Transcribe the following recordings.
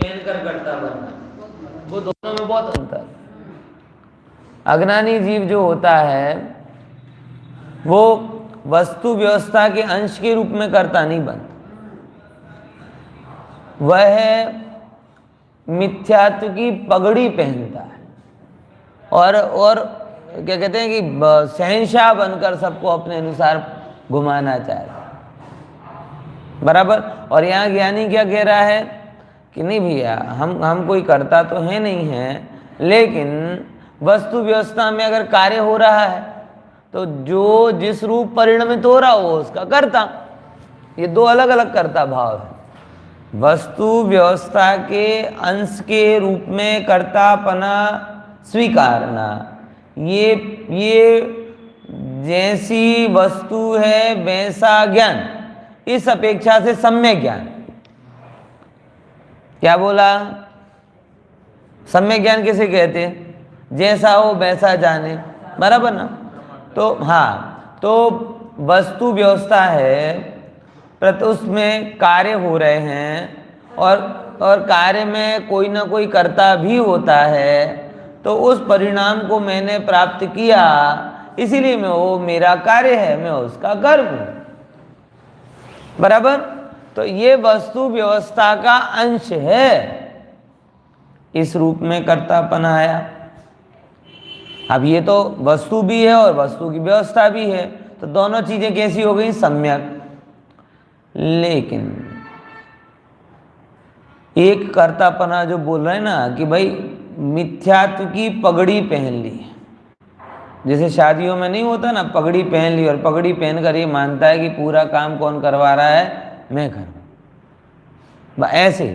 पहनकर कर्ता बनना, वो दोनों में बहुत अंतर। अज्ञानी जीव जो होता है वो वस्तु व्यवस्था के अंश के रूप में कर्ता नहीं बनता, वह मिथ्यात्व की पगड़ी पहनता है और क्या कहते हैं कि शहंशाह बनकर सबको अपने अनुसार घुमाना चाहता है, बराबर। और यहाँ ज्ञानी क्या कह रहा है कि नहीं भैया, हम कोई कर्ता तो है नहीं है, लेकिन वस्तु व्यवस्था में अगर कार्य हो रहा है तो जो जिस रूप परिणमित हो रहा हो उसका कर्ता। ये दो अलग अलग कर्ता भाव है। वस्तु व्यवस्था के अंश के रूप में कर्तापना स्वीकारना, ये जैसी वस्तु है वैसा ज्ञान, इस अपेक्षा से सम्यक ज्ञान। क्या बोला? सम्यक ज्ञान किसे कहते हैं? जैसा हो वैसा जाने, बराबर ना। तो हाँ, तो वस्तु व्यवस्था है, उसमें कार्य हो रहे हैं और कार्य में कोई ना कोई कर्ता भी होता है, तो उस परिणाम को मैंने प्राप्त किया, इसीलिए मैं वो मेरा कार्य है, मैं उसका कर्म हूं, बराबर। तो ये वस्तु व्यवस्था का अंश है, इस रूप में कर्तापन आया। अब ये तो वस्तु भी है और वस्तु की व्यवस्था भी है, तो दोनों चीजें कैसी हो गई? सम्यक। लेकिन एक कर्तापना जो बोल रहे हैं ना कि भाई मिथ्यात्व की पगड़ी पहन ली, जैसे शादियों में नहीं होता ना, पगड़ी पहन ली, और पगड़ी पहनकर ये मानता है कि पूरा काम कौन करवा रहा है? मैं करूं। ऐसे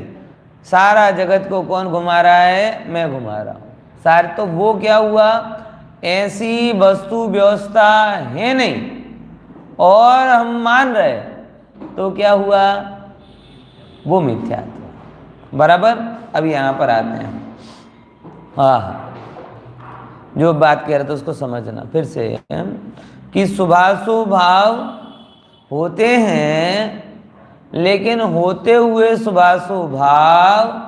सारा जगत को कौन घुमा रहा है? मैं घुमा रहा हूं सारे। तो वो क्या हुआ? ऐसी वस्तु व्यवस्था है नहीं और हम मान रहे, तो क्या हुआ? वो मिथ्यात्व, बराबर। अब यहाँ पर आते हैं, हाँ, जो बात कह रहे थे उसको समझना फिर से, कि शुभाशुभ भाव होते हैं, लेकिन होते हुए शुभाशुभ भाव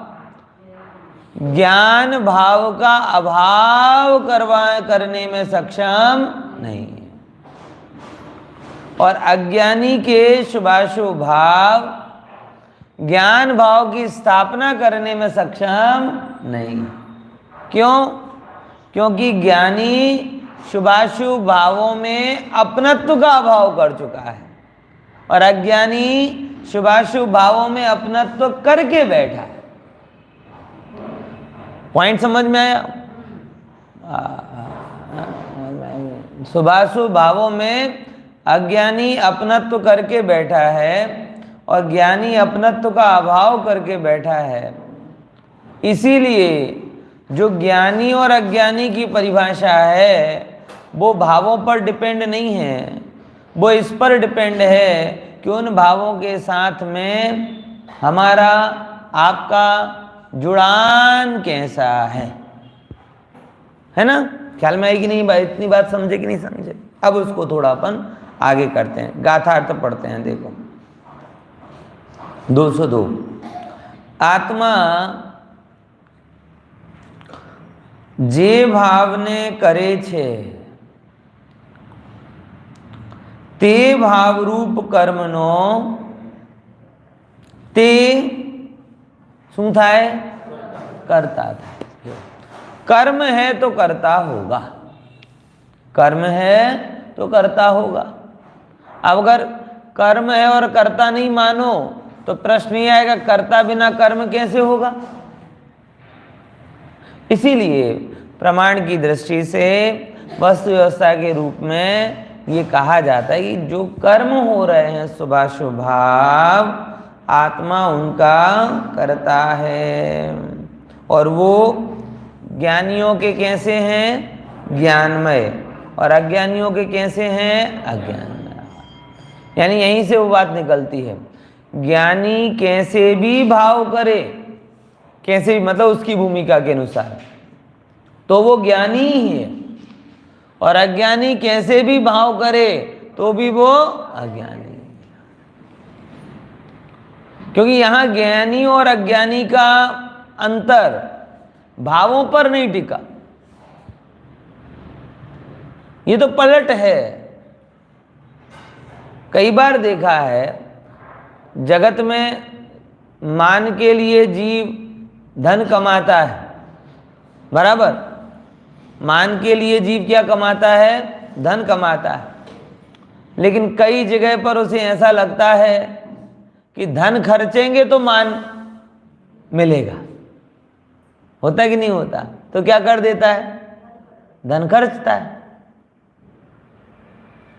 ज्ञान भाव का अभाव करने में सक्षम नहीं है, और अज्ञानी के शुभाशुभ भाव ज्ञान भाव की स्थापना करने में सक्षम नहीं। क्यों? क्योंकि ज्ञानी शुभाशुभ भावों में अपनत्व का अभाव कर चुका है, और अज्ञानी शुभाशुभ भावों में अपनत्व करके बैठा है। पॉइंट समझ में आया? शुभाशुभ भावों में अज्ञानी अपनत्व करके बैठा है और ज्ञानी अपनत्व का अभाव करके बैठा है। इसीलिए जो ज्ञानी और अज्ञानी की परिभाषा है वो भावों पर डिपेंड नहीं है, वो इस पर डिपेंड है कि उन भावों के साथ में हमारा आपका जुड़ान कैसा है ना? ख्याल में आएगी नहीं? इतनी बात समझे कि नहीं समझे? अब उसको थोड़ा अपन आगे करते हैं, गाथार्थ पढ़ते हैं। देखो 202, आत्मा जे भावने करे छे ते भावरूप कर्मनो ते શું થાય? करता था। कर्म है तो करता होगा, कर्म है तो करता होगा। अब अगर कर्म है और कर्ता नहीं मानो तो प्रश्न ये आएगा, कर्ता बिना कर्म कैसे होगा? इसीलिए प्रमाण की दृष्टि से वस्तु व्यवस्था के रूप में ये कहा जाता है कि जो कर्म हो रहे हैं शुभाशुभ भाव, आत्मा उनका करता है, और वो ज्ञानियों के कैसे हैं? ज्ञानमय, और अज्ञानियों के कैसे हैं? अज्ञानमय। यानी यहीं से वो बात निकलती है, ज्ञानी कैसे भी भाव करे, कैसे भी मतलब उसकी भूमिका के अनुसार, तो वो ज्ञानी ही है, और अज्ञानी कैसे भी भाव करे तो भी वो अज्ञानी। क्योंकि यहां ज्ञानी और अज्ञानी का अंतर भावों पर नहीं टिका, ये तो पलट है। कई बार देखा है जगत में मान के लिए जीव धन कमाता है, बराबर, मान के लिए जीव क्या कमाता है, धन कमाता है, लेकिन कई जगह पर उसे ऐसा लगता है कि धन खर्चेंगे तो मान मिलेगा। होता है कि नहीं होता? तो क्या कर देता है, धन खर्चता है।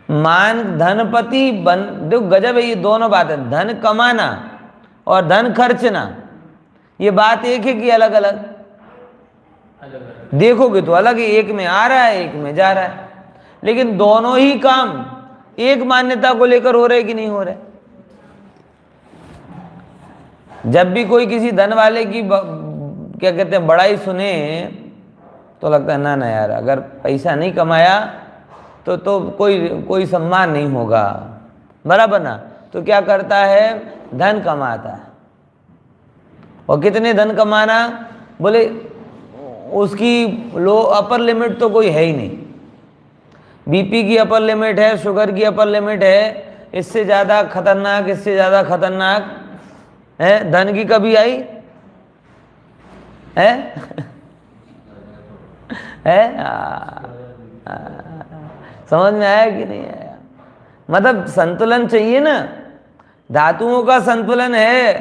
मान धनपति बन, देखो गजब है, ये दोनों बात है, धन कमाना और धन खर्चना, ये बात एक है कि अलग अलग? देखोगे तो अलग है, एक में आ रहा है एक में जा रहा है, लेकिन दोनों ही काम एक मान्यता को लेकर हो रहे कि नहीं हो रहे? जब भी कोई किसी धन वाले की क्या कहते हैं बड़ाई सुने तो लगता है ना ना यार, अगर पैसा नहीं कमाया तो कोई सम्मान नहीं होगा, बराबर ना। तो क्या करता है, धन कमाता है। और कितने धन कमाना, बोले उसकी लो अपर लिमिट तो कोई है ही नहीं। बीपी की अपर लिमिट है, शुगर की अपर लिमिट है, इससे ज़्यादा खतरनाक, इससे ज़्यादा खतरनाक है धन की कभी आई है? है? समझ में आया कि नहीं आया? मतलब संतुलन चाहिए ना, धातुओं का संतुलन है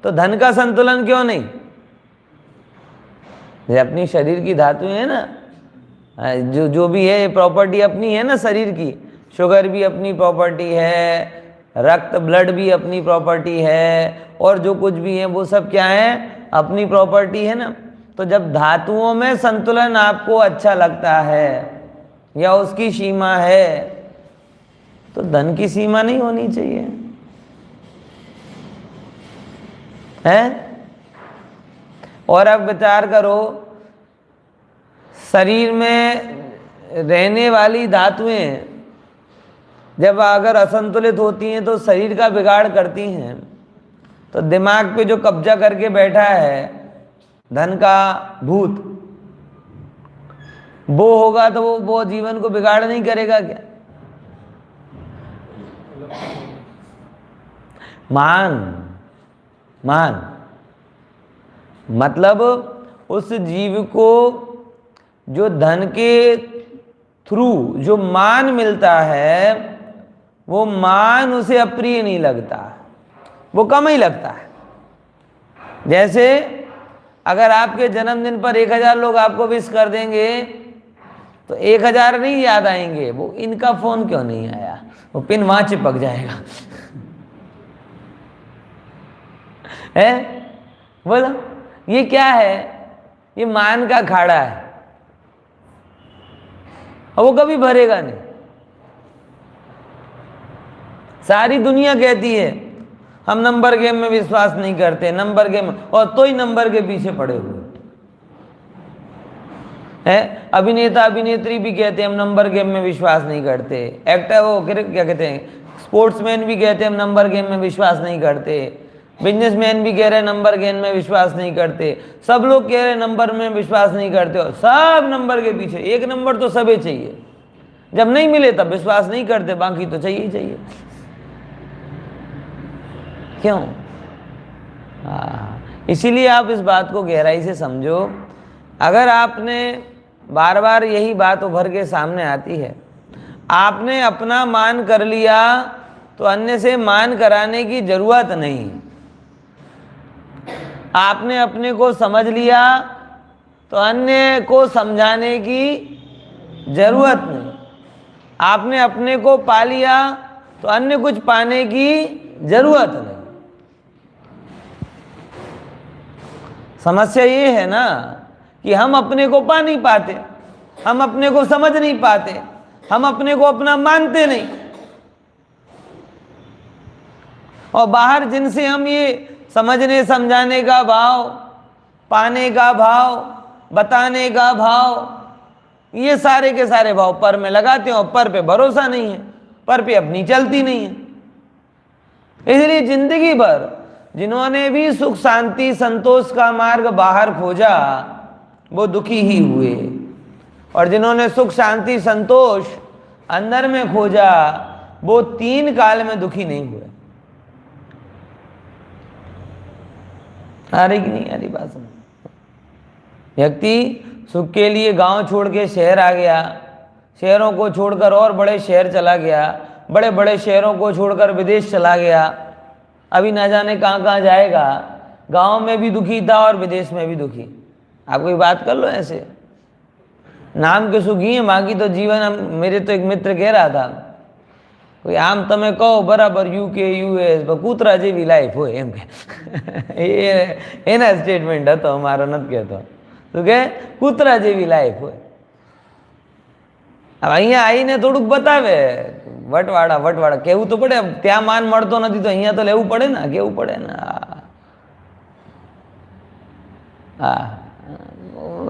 तो धन का संतुलन क्यों नहीं? ये अपनी शरीर की धातु है ना, जो भी है प्रॉपर्टी अपनी है ना शरीर की, शुगर भी अपनी प्रॉपर्टी है, रक्त ब्लड भी अपनी प्रॉपर्टी है, और जो कुछ भी है वो सब क्या है, अपनी प्रॉपर्टी है ना। तो जब धातुओं में संतुलन आपको अच्छा लगता है या उसकी सीमा है, तो धन की सीमा नहीं होनी चाहिए, है? और अब विचार करो, शरीर में रहने वाली धातुएं जब अगर असंतुलित होती हैं तो शरीर का बिगाड़ करती हैं। तो दिमाग पे जो कब्जा करके बैठा है धन का भूत, वो होगा तो वो जीवन को बिगाड़ नहीं करेगा क्या? मान मतलब उस जीव को जो धन के थ्रू जो मान मिलता है, वो मान उसे अप्रिय नहीं लगता, वो कम ही लगता है। जैसे अगर आपके जन्मदिन पर 1000 लोग आपको विश कर देंगे तो 1000 नहीं याद आएंगे, वो इनका फोन क्यों नहीं आया, वो पिन वहां चिपक जाएगा। है? बोलो ये क्या है? ये मान का खाड़ा है और वो कभी भरेगा नहीं। सारी दुनिया कहती है हम नंबर गेम में विश्वास नहीं करते, नंबर गेम, और तो ही नंबर के पीछे पड़े हुए हैं। अभिनेता अभिनेत्री भी कहते हैं हम नंबर गेम में विश्वास नहीं करते, एक्टर वो क्या कहते हैं, स्पोर्ट्समैन भी कहते हैं हम नंबर गेम में विश्वास नहीं करते, बिजनेसमैन भी कह रहे हैं नंबर गेम में विश्वास नहीं करते, सब लोग कह रहे हैं नंबर में विश्वास नहीं करते, और सब नंबर के पीछे। एक नंबर तो सभी चाहिए, जब नहीं मिले तब विश्वास नहीं करते, बाकी तो चाहिए ही चाहिए। क्यों? इसीलिए आप इस बात को गहराई से समझो। अगर आपने बार बार यही बात उभर के सामने आती है, आपने अपना मान कर लिया तो अन्य से मान कराने की जरूरत नहीं। आपने अपने को समझ लिया तो अन्य को समझाने की जरूरत नहीं। आपने अपने को पा लिया तो अन्य कुछ पाने की जरूरत नहीं। समस्या ये है ना कि हम अपने को पा नहीं पाते, हम अपने को समझ नहीं पाते, हम अपने को अपना मानते नहीं, और बाहर जिनसे हम ये समझने समझाने का भाव, पाने का भाव, बताने का भाव, ये सारे के सारे भाव पर में लगाते हैं और पर पे भरोसा नहीं है, पर पे अपनी चलती नहीं है। इसलिए जिंदगी भर जिन्होंने भी सुख शांति संतोष का मार्ग बाहर खोजा वो दुखी ही हुए, और जिन्होंने सुख शांति संतोष अंदर में खोजा वो 3 काल में दुखी नहीं हुए। आ रही कि नहीं आ रही बात समझ? व्यक्ति सुख के लिए गांव छोड़ के शहर आ गया, शहरों को छोड़कर और बड़े शहर चला गया, बड़े बड़े शहरों को छोड़कर विदेश चला गया, अभी ना जाने कहाँ कहाँ जाएगा। गांव में भी दुखी था और विदेश में भी दुखी। आप कोई बात कर लो ऐसे, नाम के सुखी हैं, बाकी तो जीवन। मेरे तो एक मित्र कह रहा था, कोई आम तमे कहो बराबर यूके यूएस कूतरा जेवी लाइफ हो एम के एना स्टेटमेंट હતો મારો, નથી કહેતો તો કે કૂતરા જેવી લાઈફ હોય। હવે અહીંયા આવીને થોડુંક બતાવે વટવાડા કહેવું તો પડે, ત્યાં માન મળતો નથી તો અહીંયા તો લેવું પડે ને, કેવું પડે ને। हाँ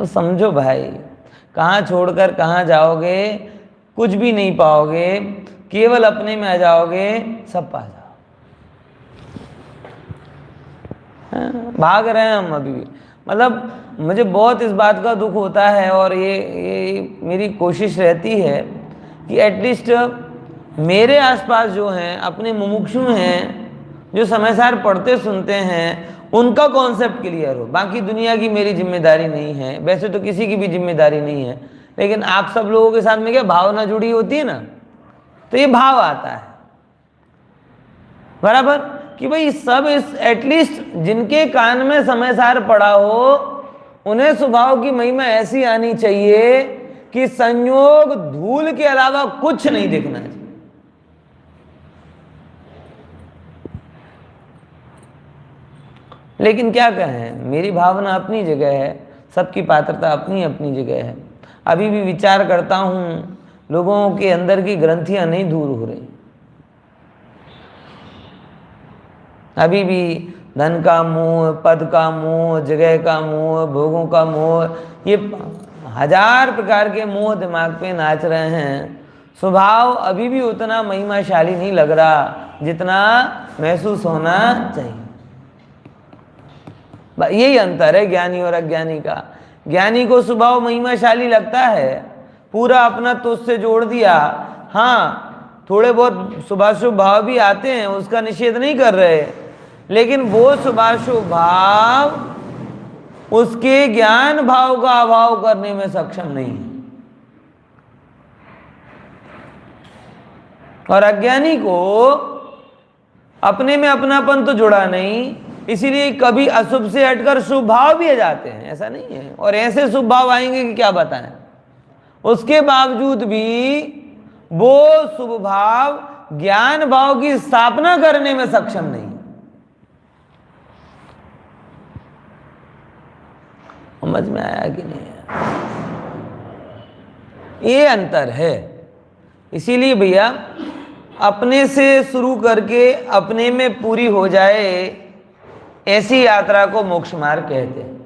समझो भाई, कहाँ छोड़कर कहाँ जाओगे, कुछ भी नहीं पाओगे, केवल अपने में आ जाओगे सब पा जाओ। भाग रहे हैं हम अभी भी। मतलब मुझे बहुत इस बात का दुख होता है, और ये मेरी कोशिश रहती है कि एटलीस्ट मेरे आसपास जो हैं अपने मुमुक्षु हैं, जो समय सार पढ़ते सुनते हैं, उनका कॉन्सेप्ट क्लियर हो। बाकी दुनिया की मेरी जिम्मेदारी नहीं है, वैसे तो किसी की भी जिम्मेदारी नहीं है, लेकिन आप सब लोगों के साथ में क्या भावना जुड़ी होती है ना, तो ये भाव आता है बराबर कि भाई सब इस एटलीस्ट जिनके कान में समय सार पड़ा हो, उन्हें स्वभाव की महिमा ऐसी आनी चाहिए कि संयोग धूल के अलावा कुछ नहीं दिखना चाहिए। लेकिन क्या कहें, मेरी भावना अपनी जगह है, सबकी पात्रता अपनी अपनी जगह है। अभी भी विचार करता हूं, लोगों के अंदर की ग्रंथियां नहीं दूर हो रही। अभी भी धन का मोह, पद का मोह, जगह का मोह, भोगों का मोह, ये 1000 प्रकार के मोह दिमाग पे नाच रहे हैं। स्वभाव अभी भी उतना महिमाशाली नहीं लग रहा जितना महसूस होना चाहिए। यही अंतर है ज्ञानी और अज्ञानी का। ज्ञानी को स्वभाव महिमाशाली लगता है, पूरा अपना तो उससे जोड़ दिया। हाँ, थोड़े बहुत शुभाशुभ भाव भी आते हैं, उसका निषेध नहीं कर रहे, लेकिन वो शुभाशुभ भाव उसके ज्ञान भाव का अभाव करने में सक्षम नहीं है। और अज्ञानी को अपने में अपनापन तो जुड़ा नहीं, इसीलिए कभी अशुभ से हटकर शुभ भाव भी आ जाते हैं, ऐसा नहीं है। और ऐसे शुभ भाव आएंगे कि क्या बताएं, उसके बावजूद भी वो शुभ भाव ज्ञान भाव की स्थापना करने में सक्षम नहीं। समझ में आया कि नहीं आया? ये अंतर है। इसीलिए भैया अपने से शुरू करके अपने में पूरी हो जाए, ऐसी यात्रा को मोक्ष मार्ग कहते हैं।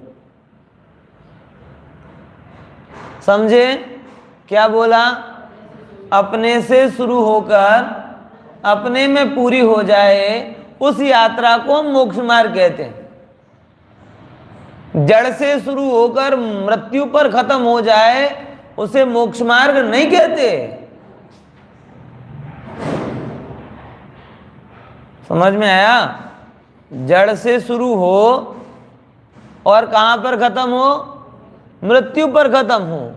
समझे क्या बोला? अपने से शुरू होकर अपने में पूरी हो जाए, उस यात्रा को मोक्ष मार्ग कहते हैं। जड़ से शुरू होकर मृत्यु पर खत्म हो जाए, उसे मोक्ष मार्ग नहीं कहते। समझ में आया? जड़ से शुरू हो और कहां पर खत्म हो? मृत्यु पर खत्म हो।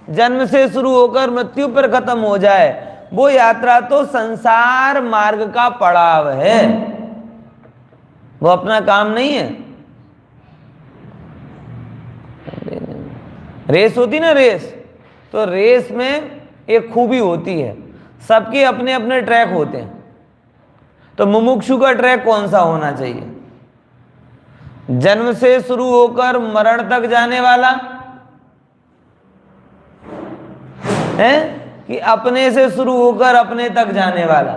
जन्म से शुरू होकर मृत्यु पर खत्म हो जाए, वो यात्रा तो संसार मार्ग का पड़ाव है, वो अपना काम नहीं है। रेस होती ना, रेस, तो रेस में एक खूबी होती है, सबके अपने अपने ट्रैक होते हैं। तो मुमुक्षु का ट्रैक कौन सा होना चाहिए? जन्म से शुरू होकर मरण तक जाने वाला है कि अपने से शुरू होकर अपने तक जाने वाला?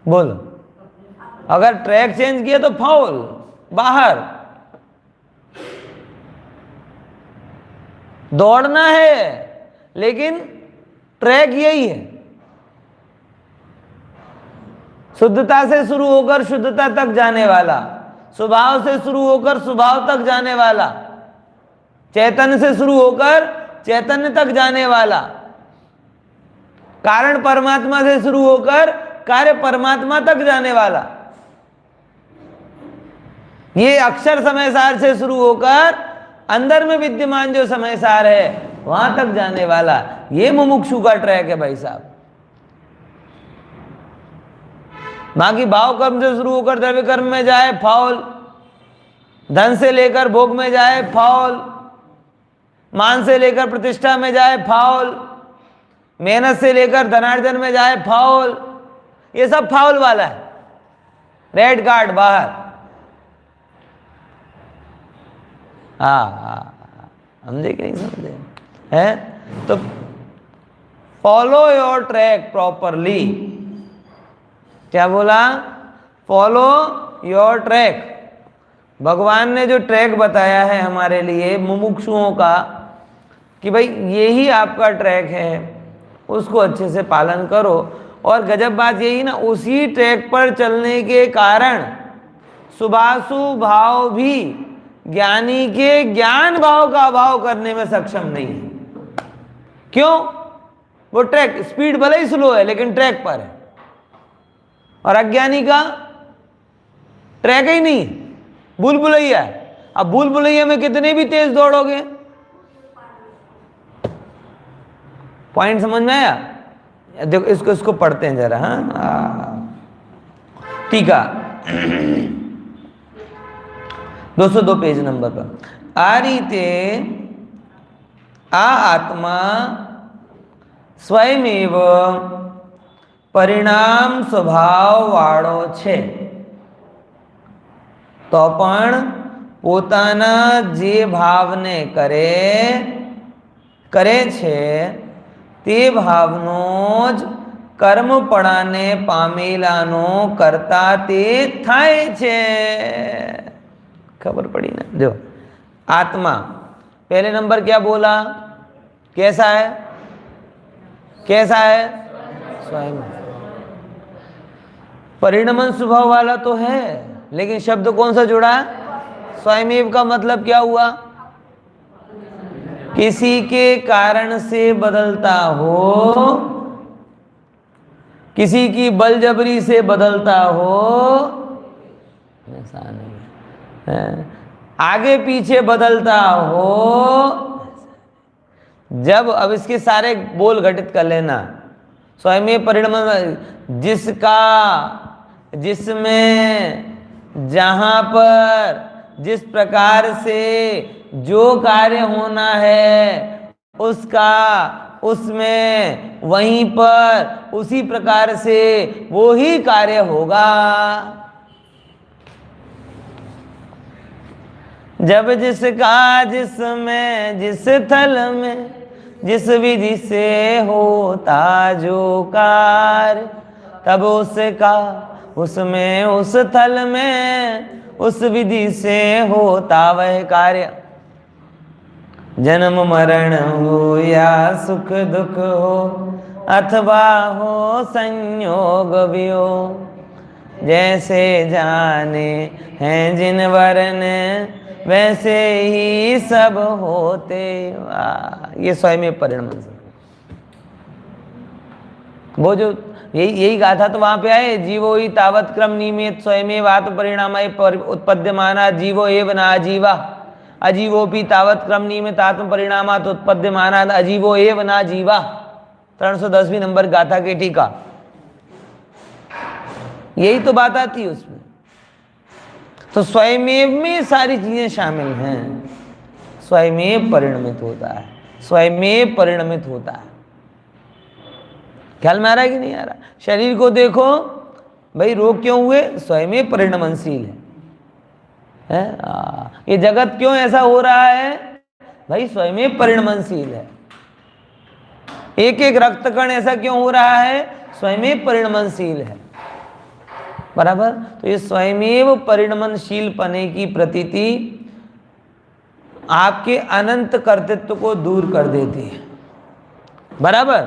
बोलो। अगर ट्रैक चेंज किया तो फाउल, बाहर। दौड़ना है लेकिन ट्रैक यही है। शुद्धता से शुरू होकर शुद्धता तक जाने वाला, स्वभाव से शुरू होकर स्वभाव तक जाने वाला, चैतन्य से शुरू होकर चैतन्य तक जाने वाला, कारण परमात्मा से शुरू होकर कार्य परमात्मा तक जाने वाला, ये अक्षर समय सार से शुरू होकर अंदर में विद्यमान जो समय सार है वहां तक जाने वाला, ये मुमुक्षु का ट्रैक है भाई साहब। बाकी भाव कर्म से शुरू होकर द्रव्य कर्म में जाए फाउल, धन से लेकर भोग में जाए फाउल, मान से लेकर प्रतिष्ठा में जाए फाउल, मेहनत से लेकर धनार्जन में जाए फाउल, ये सब फाउल वाला है, रेड कार्ड बाहर। समझे कि नहीं समझे है? तो फॉलो योर ट्रैक प्रॉपरली। क्या बोला? Follow your track. भगवान ने जो ट्रैक बताया है हमारे लिए मुमुक्षुओं का कि भाई यही आपका ट्रैक है, उसको अच्छे से पालन करो। और गजब बात यही ना, उसी ट्रैक पर चलने के कारण सुभासु भाव भी ज्ञानी के ज्ञान भाव का अभाव करने में सक्षम नहीं है। क्यों? वो ट्रैक स्पीड भले ही स्लो है लेकिन ट्रैक पर है, और अज्ञानी का ट्रैक ही नहीं, भूल भुलैया है। अब भूल भुलैया में कितने भी तेज दौड़ोगे, पॉइंट समझ में आया? देखो इसको पढ़ते हैं जरा। हाँ, टीका 202 पेज नंबर पर। आ रीते आ आत्मा स्वयमेव परिणाम स्वभाव वाળો છે, તો પણ પોતાના જે ભાવને કરે છે તે ભાવનો જ કર્મપણાને પામેલાનો કરતા તે થાય છે। खबर पड़ी ना? जो आत्मा पहले नंबर क्या बोला? कैसा है? कैसा है? स्वयं परिणमन स्वभाव वाला तो है, लेकिन शब्द कौन सा जुड़ा? स्वयमेव का मतलब क्या हुआ? किसी के कारण से बदलता हो, किसी की बलजबरी से बदलता हो, ऐसा नहीं है। आगे पीछे बदलता हो, जब अब इसके सारे बोल घटित कर लेना। स्वयं परिणमन जिसका, जिसमें, जहां पर, जिस प्रकार से जो कार्य होना है उसका, उसमें, वहीं पर, उसी प्रकार से वो ही कार्य होगा। जब जिसका, जिसमें, जिस थल में, जिस विधि से होता जो कार्य, तब उसका, उसमें, उस थल में, उस विधि से होता वह कार्य। जन्म मरण हो या सुख दुख हो, अथवा हो संयोग भी हो, जैसे जाने हैं जिन वरन वैसे ही सब होते। ये स्वयं परिणमन से वो जो यही गाथा तो वहां पे आए, जीवो ही तावत क्रम नियमित स्वयमेव आत्म परिणाम उत्पद्यमाना जीवो एव न अजीवा, अजीवोपि तावत क्रम नियमित आत्म परिणामात उत्पद्यमाना अजीवो एव न जीवा। 310वीं नंबर गाथा के टीका, यही तो बात आती है उसमें। तो स्वयमेव में सारी चीजें शामिल हैं। स्वयमेव परिणमित होता है, स्वयमेव परिणमित होता है। ख्याल में आ रहा है कि नहीं आ रहा? शरीर को देखो भाई, रोग क्यों हुए? स्वयमेव परिणमनशील है। ये जगत क्यों ऐसा हो रहा है? भाई स्वयमेव परिणमनशील है। एक एक रक्त कण ऐसा क्यों हो रहा है? स्वयमेव परिणमनशील है। बराबर? तो ये स्वयमेव परिणमनशील पने की प्रतीति आपके अनंत कर्तृत्व को दूर कर देती है। बराबर?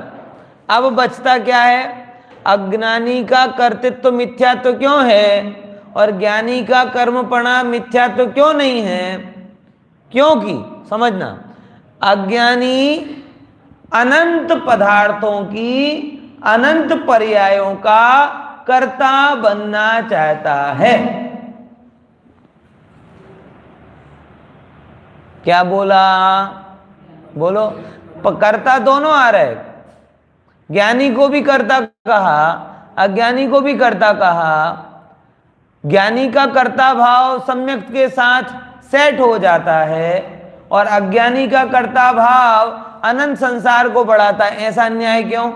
अब बचता क्या है? अज्ञानी का कर्तृत्व मिथ्यात्व क्यों है और ज्ञानी का कर्मपणा मिथ्यात्व क्यों नहीं है? क्योंकि समझना, अज्ञानी अनंत पदार्थों की अनंत पर्यायों का कर्ता बनना चाहता है। क्या बोला? बोलो। कर्ता दोनों आ रहे, ज्ञानी को भी कर्ता कहा, अज्ञानी को भी कर्ता कहा। ज्ञानी का कर्ता भाव सम्यक के साथ सेट हो जाता है और अज्ञानी का कर्ता भाव अनंत संसार को बढ़ाता है। ऐसा अन्याय क्यों?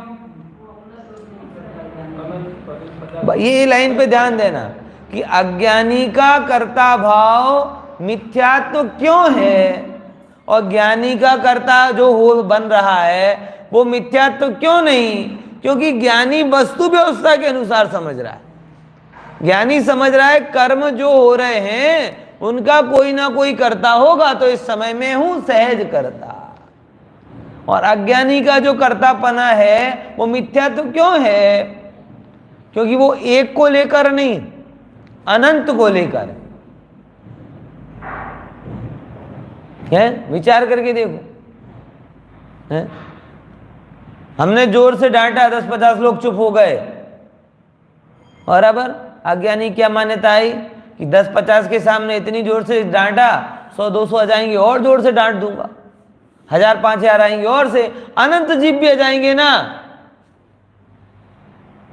ये लाइन पे ध्यान देना कि अज्ञानी का कर्ता भाव मिथ्यात्व क्यों है और ज्ञानी का कर्ता जो हो बन रहा है वो मिथ्यात्व क्यों नहीं? क्योंकि ज्ञानी वस्तु व्यवस्था के अनुसार समझ रहा है। ज्ञानी समझ रहा है कर्म जो हो रहे हैं उनका कोई ना कोई कर्ता होगा, तो इस समय में हूं सहज कर्ता। और अज्ञानी का जो कर्तापना है वो मिथ्यात्व क्यों है? क्योंकि वो एक को लेकर नहीं, अनंत को लेकर है। विचार करके देखो, है? हमने जोर से डांटा, 10-50 लोग चुप हो गए, और अब अज्ञानी क्या मान्यता आई कि 10-50 के सामने इतनी जोर से डांटा, 100-200 आ जाएंगे और जोर से डांट दूंगा, 1000-5000 आएंगे और से, अनंत जीव भी आ जाएंगे ना,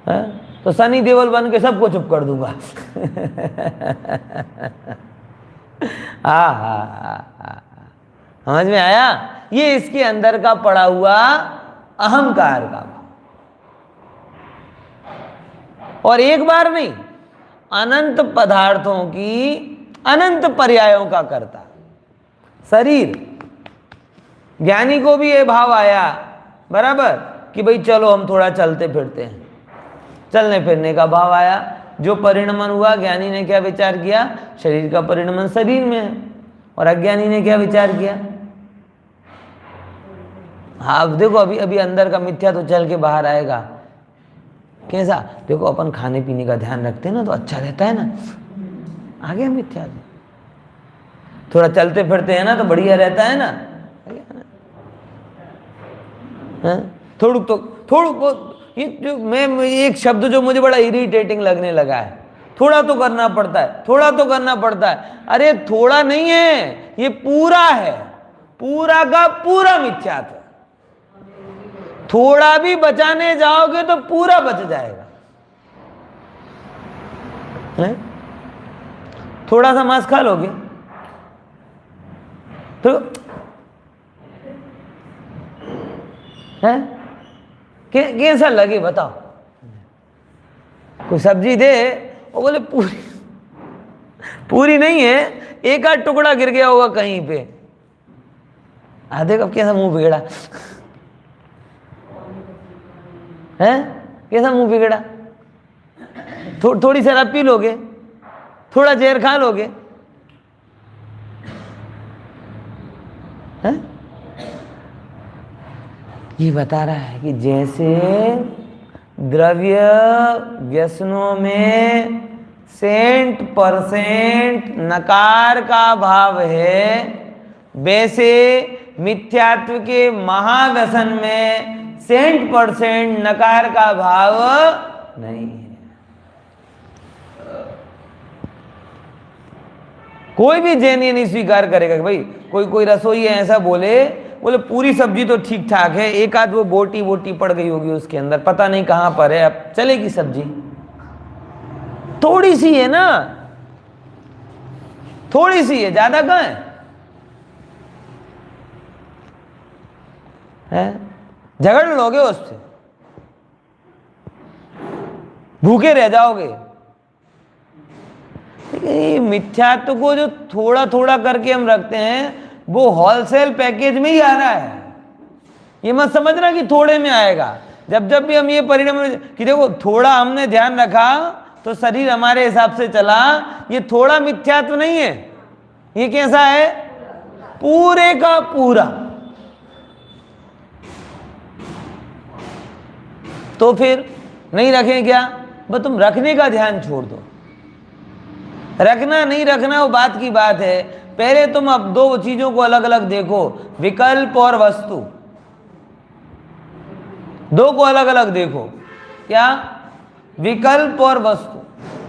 है? तो सनी देओल बन के सबको चुप कर दूंगा। समझ में आया? ये इसके अंदर का पड़ा हुआ अहंकार का। और एक बार नहीं, अनंत पदार्थों की अनंत पर्यायों का करता शरीर। ज्ञानी को भी ये भाव आया बराबर कि भाई चलो हम थोड़ा चलते फिरते हैं, चलने फिरने का भाव आया। जो परिणमन हुआ, ज्ञानी ने क्या विचार किया? शरीर का परिणमन शरीर में है। और अज्ञानी ने क्या विचार किया? हाँ, अब देखो अभी अभी अंदर का मिथ्या तो चल के बाहर आएगा। कैसा? देखो अपन खाने पीने का ध्यान रखते हैं ना तो अच्छा रहता है ना, आ गया मिथ्या। थोड़ा चलते फिरते हैं ना तो बढ़िया रहता है ना, थोड़ा ये जो मैं एक शब्द जो मुझे बड़ा इरिटेटिंग लगने लगा है, थोड़ा तो करना पड़ता है, थोड़ा तो करना पड़ता है। अरे थोड़ा नहीं है, ये पूरा है, पूरा का पूरा मिथ्यात्व। थोड़ा भी बचाने जाओगे तो पूरा बच जाएगा, है? थोड़ा सा मांस खा लोगे तो है कैसा लगे बताओ? कोई सब्जी दे वो बोले पूरी नहीं है, एक आध टुकड़ा गिर गया होगा कहीं पे, आधे कब कैसा मुंह बिगड़ा है? कैसा मुंह बिगड़ा? थोड़ी शराब पी लोगे, थोड़ा जहर खा लोगे, है? ये बता रहा है कि जैसे द्रव्य व्यसनों में 100% नकार का भाव है, वैसे मिथ्यात्व के महाव्यसन में 100% नकार का भाव नहीं है। कोई भी जैन ये नहीं स्वीकार करेगा कि भाई कोई रसोई ऐसा बोले पूरी सब्जी तो ठीक ठाक है, एक आध वो बोटी पड़ गई होगी उसके अंदर, पता नहीं कहां पर है, अब चलेगी सब्जी, थोड़ी सी है ना, थोड़ी सी है, ज्यादा कहां है? झगड़ लोगे उससे, भूखे रह जाओगे। मिथ्यात्व को जो थोड़ा थोड़ा करके हम रखते हैं वो होलसेल पैकेज में ही आ रहा है। ये मत समझना कि थोड़े में आएगा। जब भी हम ये परिणाम कि देखो थोड़ा हमने ध्यान रखा तो शरीर हमारे हिसाब से चला, ये थोड़ा मिथ्यात्व नहीं है, ये कैसा है? पूरे का पूरा। तो फिर नहीं रखें क्या, बस तुम रखने का ध्यान छोड़ दो। रखना नहीं रखना वो बात की बात है, पहले तुम अब दो चीजों को अलग अलग देखो, विकल्प और वस्तु, दो को अलग अलग देखो। क्या? विकल्प और वस्तु।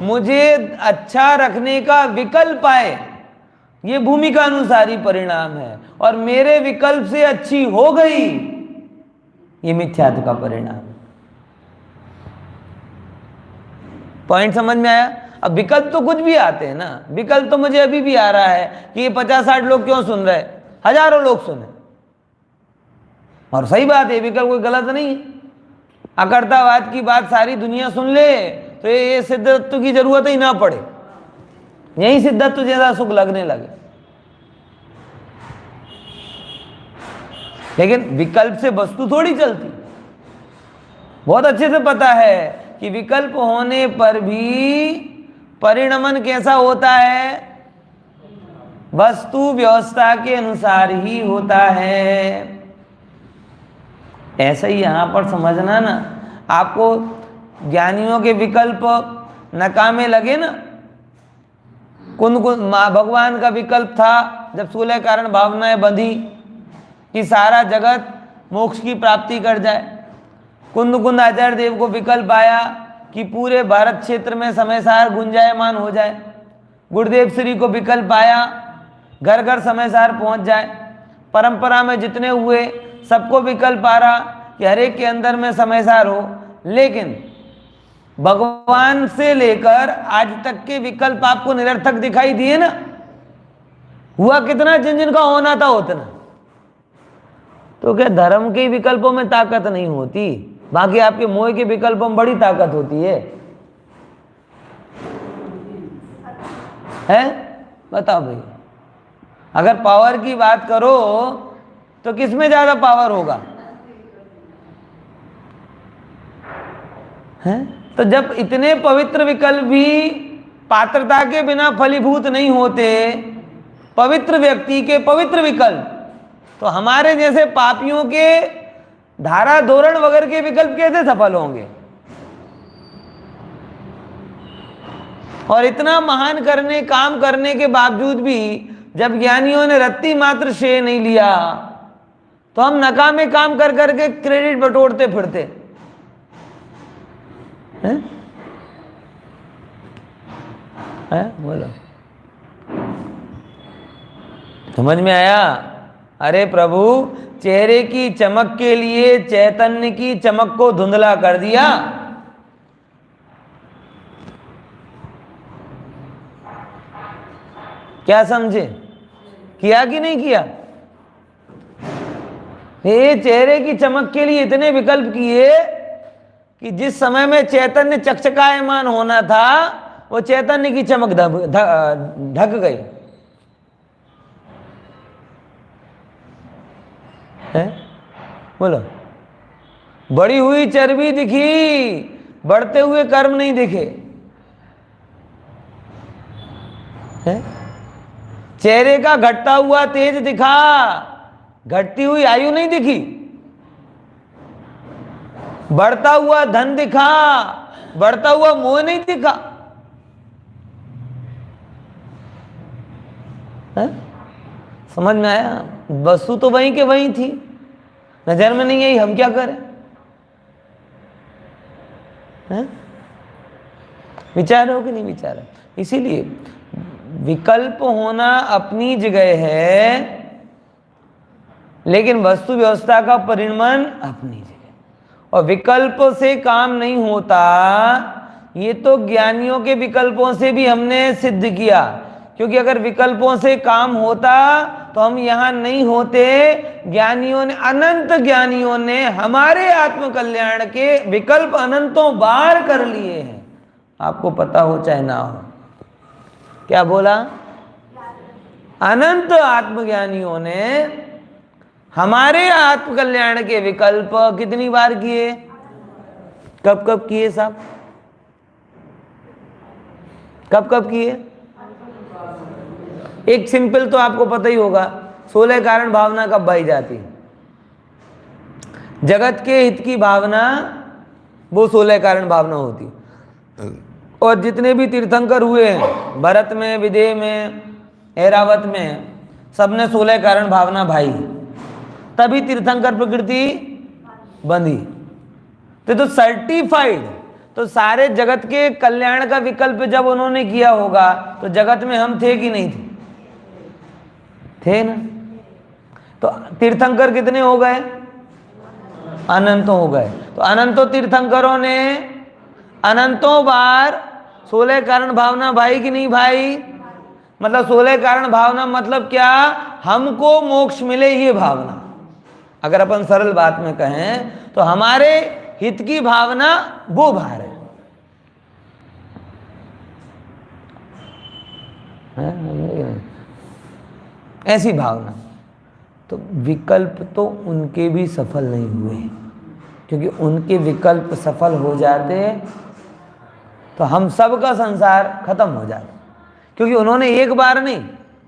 मुझे अच्छा रखने का विकल्प आए, ये भूमि का अनुसारी परिणाम है, और मेरे विकल्प से अच्छी हो गई, ये मिथ्यात्व का परिणाम है। पॉइंट समझ में आया? अब विकल्प तो कुछ भी आते हैं ना, विकल्प तो मुझे अभी भी आ रहा है कि ये 50-60 लोग क्यों सुन रहे, हजारों लोग सुने, और सही बात है, विकल्प कोई गलत नहीं है। अकर्तावाद की बात सारी दुनिया सुन ले तो ये सिद्धत्व की जरूरत ही ना पड़े, यही सिद्धत्व जैसा सुख लगने लगे। लेकिन विकल्प से वस्तु थोड़ी चलती। बहुत अच्छे से पता है कि विकल्प होने पर भी परिणमन कैसा होता है, वस्तु व्यवस्था के अनुसार ही होता है। ऐसा ही यहां पर समझना ना, आपको ज्ञानियों के विकल्प नकामे लगे ना, कुंद भगवान का विकल्प था जब 16 कारण भावनाएं बंधी कि सारा जगत मोक्ष की प्राप्ति कर जाए। कुंद आचार्य देव को विकल्प आया कि पूरे भारत क्षेत्र में समयसार गुंजायमान हो जाए। गुरुदेव श्री को विकल्प आया घर घर समयसार पहुंच जाए। परंपरा में जितने हुए सबको विकल्प आ रहा कि हर एक के अंदर में समयसार हो। लेकिन भगवान से लेकर आज तक के विकल्प आपको निरर्थक दिखाई दिए ना, हुआ कितना, जिन जिनका होना था उतना। तो क्या धर्म के विकल्पों में ताकत नहीं होती, बाकी आपके मोह के विकल्पों में बड़ी ताकत होती है? बताओ भाई, अगर पावर की बात करो तो किसमें ज्यादा पावर होगा? है? तो जब इतने पवित्र विकल्प भी पात्रता के बिना फलीभूत नहीं होते, पवित्र व्यक्ति के पवित्र विकल्प, तो हमारे जैसे पापियों के धारा धोरण वगैरह के विकल्प कैसे सफल होंगे? और इतना महान काम करने के बावजूद भी जब ज्ञानियों ने रत्ती मात्र श्रेय नहीं लिया, तो हम नकामे काम कर करके क्रेडिट बटोरते फिरते हैं? बोलो, समझ में आया? अरे प्रभु, चेहरे की चमक के लिए चैतन्य की चमक को धुंधला कर दिया। क्या समझे? किया कि नहीं किया? ये चेहरे की चमक के लिए इतने विकल्प किए कि जिस समय में चैतन्य चकचकायमान होना था, वो चैतन्य की चमक ढक गई है। बोलो, बढ़ी हुई चर्बी दिखी, बढ़ते हुए कर्म नहीं दिखे है? चेहरे का घटता हुआ तेज दिखा, घटती हुई आयु नहीं दिखी। बढ़ता हुआ धन दिखा, बढ़ता हुआ मोह नहीं दिखा है? समझ में आया? वस्तु तो वहीं के वहीं थी, नजर में नहीं आई, हम क्या करें है? विचार हो कि नहीं विचार? इसीलिए विकल्प होना अपनी जगह है, लेकिन वस्तु व्यवस्था का परिणमन अपनी जगह। और विकल्प से काम नहीं होता, ये तो ज्ञानियों के विकल्पों से भी हमने सिद्ध किया। क्योंकि अगर विकल्पों से काम होता तो हम यहां नहीं होते। ज्ञानियों ने, अनंत ज्ञानियों ने हमारे आत्मकल्याण के विकल्प अनंतों बार कर लिए हैं, आपको पता हो चाहे ना हो। क्या बोला? अनंत आत्मज्ञानियों ने हमारे आत्मकल्याण के विकल्प कितनी बार किए? कब कब किए साहब? कब कब किए? एक सिंपल तो आपको पता ही होगा, 16 कारण भावना कब पाई जाती है? जगत के हित की भावना वो 16 कारण भावना होती है। और जितने भी तीर्थंकर हुए हैं भरत में, विदेह में, ऐरावत में, सबने 16 कारण भावना भाई, तभी तीर्थंकर प्रकृति बंधी। तो सर्टिफाइड, तो सारे जगत के कल्याण का विकल्प जब उन्होंने किया होगा तो जगत में हम थे कि नहीं थे? थे ना। तो तीर्थंकर कितने हो गए? अनंतों हो गए। तो अनंतों तीर्थंकरों ने अनंतों बार 16 कारण भावना भाई कि नहीं भाई? मतलब 16 कारण भावना मतलब क्या? हमको मोक्ष मिले ये भावना। अगर अपन सरल बात में कहें तो हमारे हित की भावना वो भार है, ऐसी भावना। तो विकल्प तो उनके भी सफल नहीं हुए, क्योंकि उनके विकल्प सफल हो जाते तो हम सब का संसार खत्म हो जाता, क्योंकि उन्होंने एक बार नहीं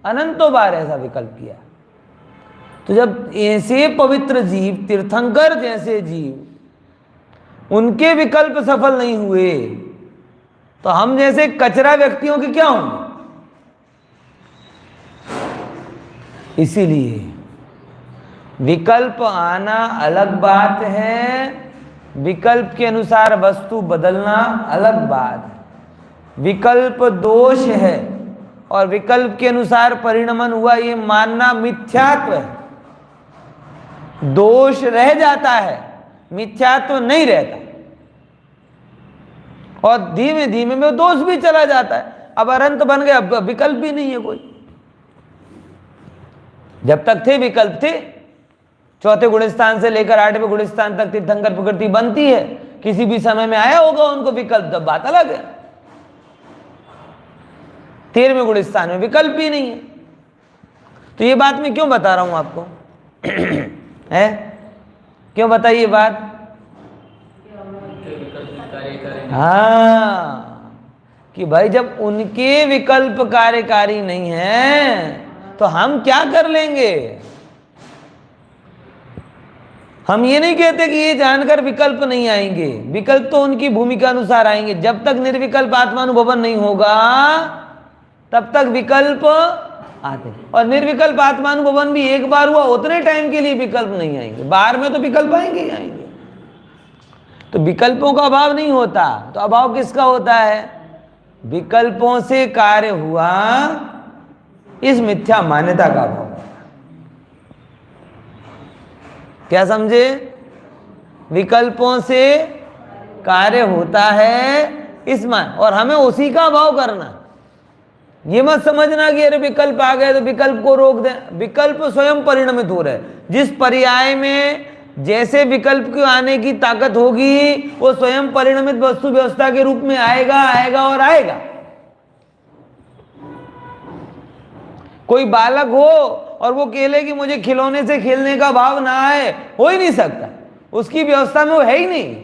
अनंतों बार ऐसा विकल्प किया। तो जब ऐसे पवित्र जीव, तीर्थंकर जैसे जीव, उनके विकल्प सफल नहीं हुए तो हम जैसे कचरा व्यक्तियों के क्या होंगे? इसीलिए विकल्प आना अलग बात है, विकल्प के अनुसार वस्तु बदलना अलग बात है। विकल्प दोष है और विकल्प के अनुसार परिणमन हुआ ये मानना मिथ्यात्व है। दोष रह जाता है, मिथ्यात्व नहीं रहता। और धीमे धीमे में दोष भी चला जाता है। अब अनंत बन गया, अब विकल्प भी नहीं है कोई। जब तक थे विकल्प थे, चौथे गुणस्थान से लेकर 8वें गुणस्थान तक तीर्थंकर प्रकृति बनती है। किसी भी समय में आया होगा उनको विकल्प, तब बात अलग है। 13वें गुणस्थान में विकल्प ही नहीं है। तो ये बात मैं क्यों बता रहा हूं आपको है? क्यों बताइए बात? हाँ, कि भाई जब उनके विकल्प कार्यकारी नहीं है तो हम क्या कर लेंगे? हम ये नहीं कहते कि ये जानकर विकल्प नहीं आएंगे, विकल्प तो उनकी भूमिका अनुसार आएंगे। जब तक निर्विकल्प आत्मानुभवन नहीं होगा तब तक विकल्प आते, और निर्विकल्प आत्मानुभवन भी एक बार हुआ उतने टाइम के लिए विकल्प नहीं आएंगे, बाहर में तो विकल्प आएंगे ही आएंगे। तो विकल्पों का अभाव नहीं होता, तो अभाव किसका होता है? विकल्पों से कार्य हुआ इस मिथ्या मान्यता का अभाव। क्या समझे? विकल्पों से कार्य होता है इस मान, और हमें उसी का अभाव करना। ये मत समझना कि अरे विकल्प आ गए तो विकल्प को रोक दें। विकल्प स्वयं परिणमित हो रहे, जिस पर्याय में जैसे विकल्प के आने की ताकत होगी वो स्वयं परिणमित वस्तु व्यवस्था के रूप में आएगा, आएगा और आएगा। कोई बालक हो और वो कहे कि मुझे खिलौने से खेलने का भाव ना आए, हो ही नहीं सकता, उसकी व्यवस्था में वो है ही नहीं।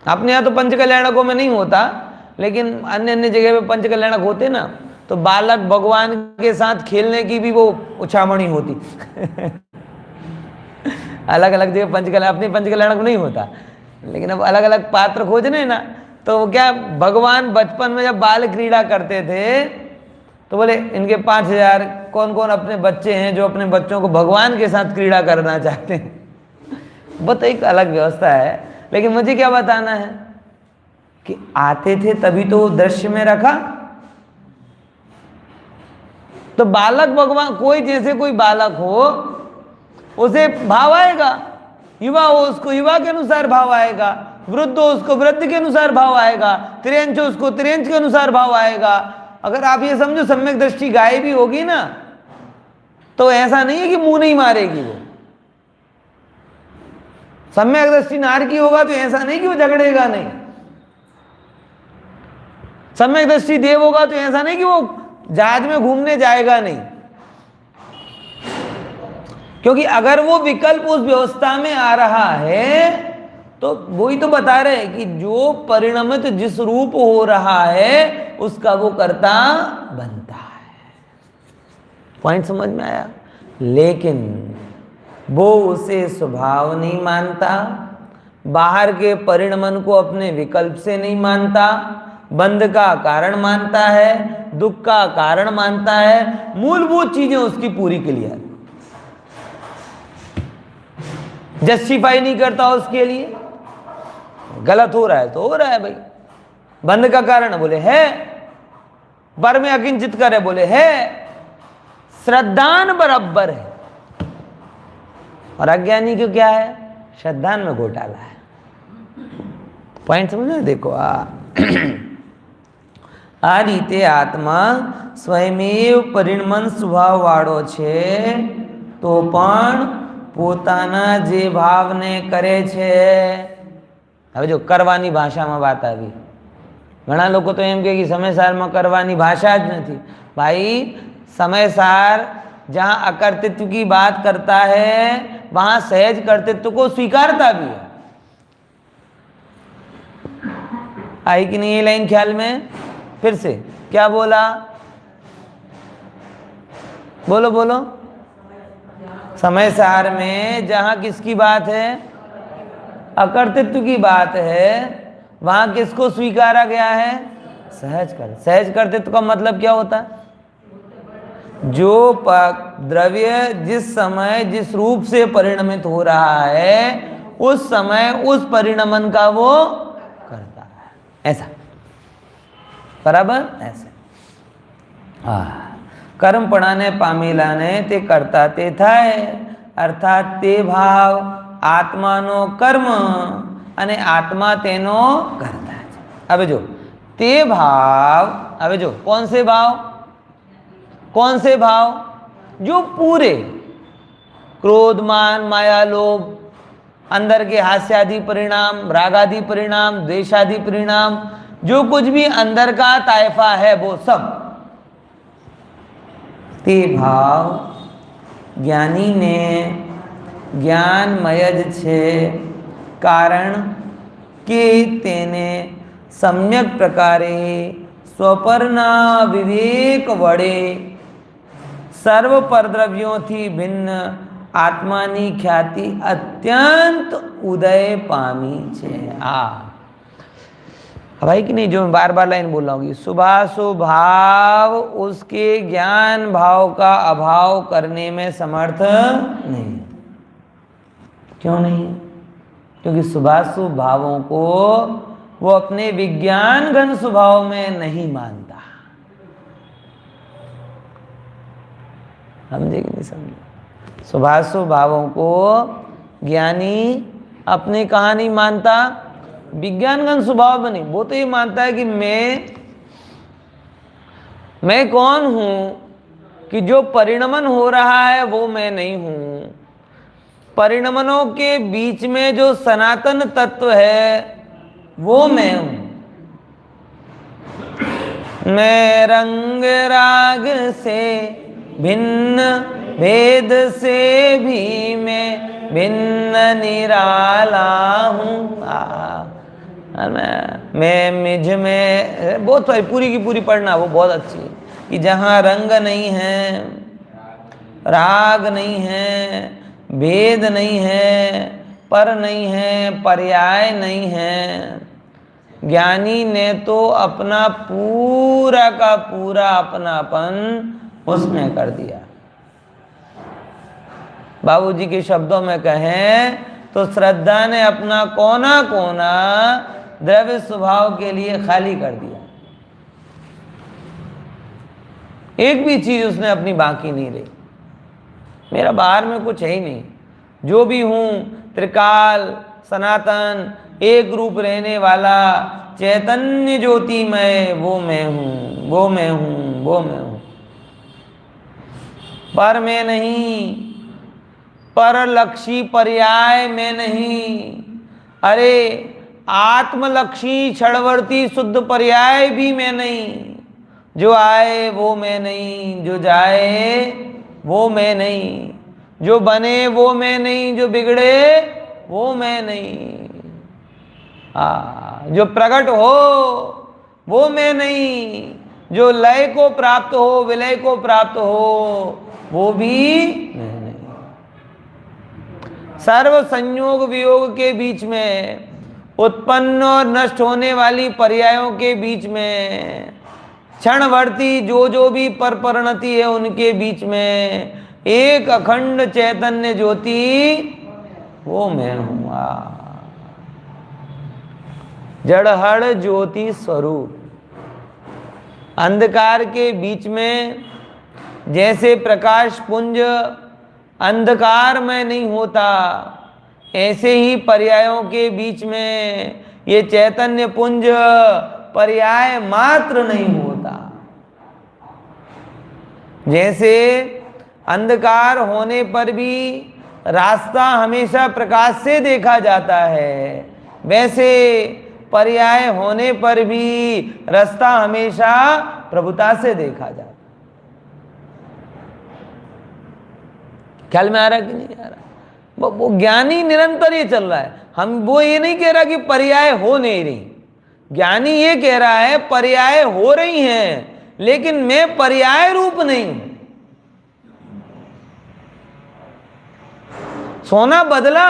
अपने यहाँ तो पंचकल्याणकों में नहीं होता, लेकिन अन्य अन्य जगह पे पंचकल्याणक होते ना, तो बालक भगवान के साथ खेलने की भी वो उछामणी होती अलग अलग जगह पंचकल्याण, अपनी पंचकल्याणक नहीं होता, लेकिन अब अलग अलग पात्र खोजने ना, तो वो क्या, भगवान बचपन में जब बाल क्रीड़ा करते थे तो बोले इनके 5000 कौन कौन अपने बच्चे हैं जो अपने बच्चों को भगवान के साथ क्रीड़ा करना चाहते हैं। वो तो एक अलग व्यवस्था है, लेकिन मुझे क्या बताना है कि आते थे तभी तो वो दृश्य में रखा। तो बालक भगवान, कोई जैसे कोई बालक हो उसे भाव आएगा, युवा हो उसको युवा के अनुसार भाव आएगा, वृद्ध हो उसको वृद्ध के अनुसार भाव आएगा, त्रियंच हो उसको त्रियंच के अनुसार भाव आएगा। अगर आप ये समझो सम्यक दृष्टि गाय भी होगी ना, तो ऐसा नहीं है कि मुंह नहीं मारेगी वो। सम्यक दृष्टि नार की होगा तो ऐसा नहीं कि वो झगड़ेगा नहीं। सम्यक दृष्टि देव होगा तो ऐसा नहीं कि वो जहाज में घूमने जाएगा नहीं, क्योंकि अगर वो विकल्प उस व्यवस्था में आ रहा है तो वही तो बता रहे हैं कि जो परिणमित जिस रूप हो रहा है उसका वो कर्ता बनता है। पॉइंट समझ में आया? लेकिन वो उसे स्वभाव नहीं मानता, बाहर के परिणमन को अपने विकल्प से नहीं मानता, बंध का कारण मानता है, दुख का कारण मानता है, मूलभूत चीजें उसकी पूरी क्लियर, जस्टिफाई नहीं करता उसके लिए। गलत हो रहा है तो हो रहा है भाई। बंध का कारण बोले है, पर में अकिंचित करे बोले है, श्रद्धान बराबर है। और अज्ञानी को क्या है? श्रद्धान में घोटाला है। पॉइंट समझ रहे? देखो આ રીતે આત્મા સ્વયમેવ પરિણમન સ્વભાવવાળો છે, તો પણ પોતાના જે ભાવને કરે છે। હવે જો કરવાની ભાષામાં વાત આવી, ઘણા લોકો તો એમ કહે કે સમયસારમાં કરવાની ભાષા જ નથી। भाई समयसार जहाँ अकर्तृत्व की बात करता है वहाँ सहज कर्तृत्व को स्वीकारता भी है। आई कि नहीं ये लाइन ख्याल में? फिर से क्या बोला? बोलो बोलो। समयसार में जहां किसकी बात है? अकर्तृत्व की बात है, वहां किसको स्वीकारा गया है? सहज कर। सहज कर्तृत्व का मतलब क्या होता है? जो द्रव्य जिस समय जिस रूप से परिणमित हो रहा है उस समय उस परिणमन का वो करता है, ऐसा बराबर ऐसे। कर्मपणाने पामेलाने ते करता ते थाय, अर्थात ते भाव आत्मानो कर्म अने आत्मा तेनो करता है। अब जो ते भाव, अब जो कौन से भाव? कौन से भाव? जो पूरे क्रोध मान माया लोभ, अंदर के हास्यादि परिणाम, रागादि परिणाम, द्वेषादि परिणाम, जो कुछ भी अंदर का ताइफा है वो सब ते भाव ज्ञानी ने ज्ञानमय छे, कारण के तेने सम्यक प्रकारे स्वपરના विवेक वडे सर्व परद्रव्यों थी भिन्न आत्मानी ख्याति अत्यंत उदय पामी छे। भाई कि नहीं, जो मैं बार बार लाइन बोल रहा हूँ, शुभाशुभ भाव उसके ज्ञान भाव का अभाव करने में समर्थ नहीं। क्यों नहीं? क्योंकि शुभाशुभ भावों को वो अपने विज्ञान घन स्वभाव में नहीं मानता। समझे कि नहीं समझे? शुभाशुभ भावों को ज्ञानी अपने कहाँ नहीं मानता? विज्ञानगत स्वभाव में नहीं। वो तो ये मानता है कि मैं कौन हूं कि जो परिणमन हो रहा है वो मैं नहीं हूं। परिणमनों के बीच में जो सनातन तत्व है वो मैं हूं। मैं रंग राग से भिन्न, भेद से भी मैं भिन्न निराला हूं। मैं मुझ में बहुत पूरी की पूरी पढ़ना, वो बहुत अच्छी है कि जहाँ रंग नहीं है, राग नहीं है, भेद नहीं है, पर नहीं है, पर्याय नहीं है, ज्ञानी ने तो अपना पूरा का पूरा अपनापन उसमें कर दिया। बाबूजी के शब्दों में कहें तो श्रद्धा ने अपना कोना कोना द्रव्य स्वभाव के लिए खाली कर दिया। एक भी चीज उसने अपनी बाकी नहीं रही। मेरा बाहर में कुछ है ही नहीं, जो भी हूं त्रिकाल सनातन एक रूप रहने वाला चैतन्य ज्योतिमय वो मैं हूं, वो मैं हूं, वो मैं हूं। पर मैं नहीं, परलक्षी पर्याय में नहीं, अरे आत्मलक्षी क्षणवर्ती शुद्ध पर्याय भी मैं नहीं। जो आए वो मैं नहीं, जो जाए वो मैं नहीं, जो बने वो मैं नहीं, जो बिगड़े वो मैं नहीं, जो प्रकट हो वो मैं नहीं, जो लय को प्राप्त हो विलय को प्राप्त हो वो भी मैं नहीं। सर्व संयोग वियोग के बीच में, उत्पन्न और नष्ट होने वाली पर्यायों के बीच में, क्षणवर्ती जो भी पर परिणति है उनके बीच में एक अखंड चैतन्य ज्योति, वो मैं हूं। जड़हड़ ज्योति स्वरूप। अंधकार के बीच में जैसे प्रकाश पुंज अंधकार में नहीं होता, ऐसे ही पर्यायों के बीच में ये चैतन्य पुंज पर्याय मात्र नहीं होता। जैसे अंधकार होने पर भी रास्ता हमेशा प्रकाश से देखा जाता है, वैसे पर्याय होने पर भी रास्ता हमेशा प्रभुता से देखा जाता है। ख्याल में आ रहा कि नहीं आ रहा? वो ज्ञानी निरंतर ये चल रहा है। हम वो ये नहीं कह रहा कि पर्याय हो नहीं रही, ज्ञानी ये कह रहा है पर्याय हो रही हैं, लेकिन मैं पर्याय रूप नहीं हूं। सोना बदला,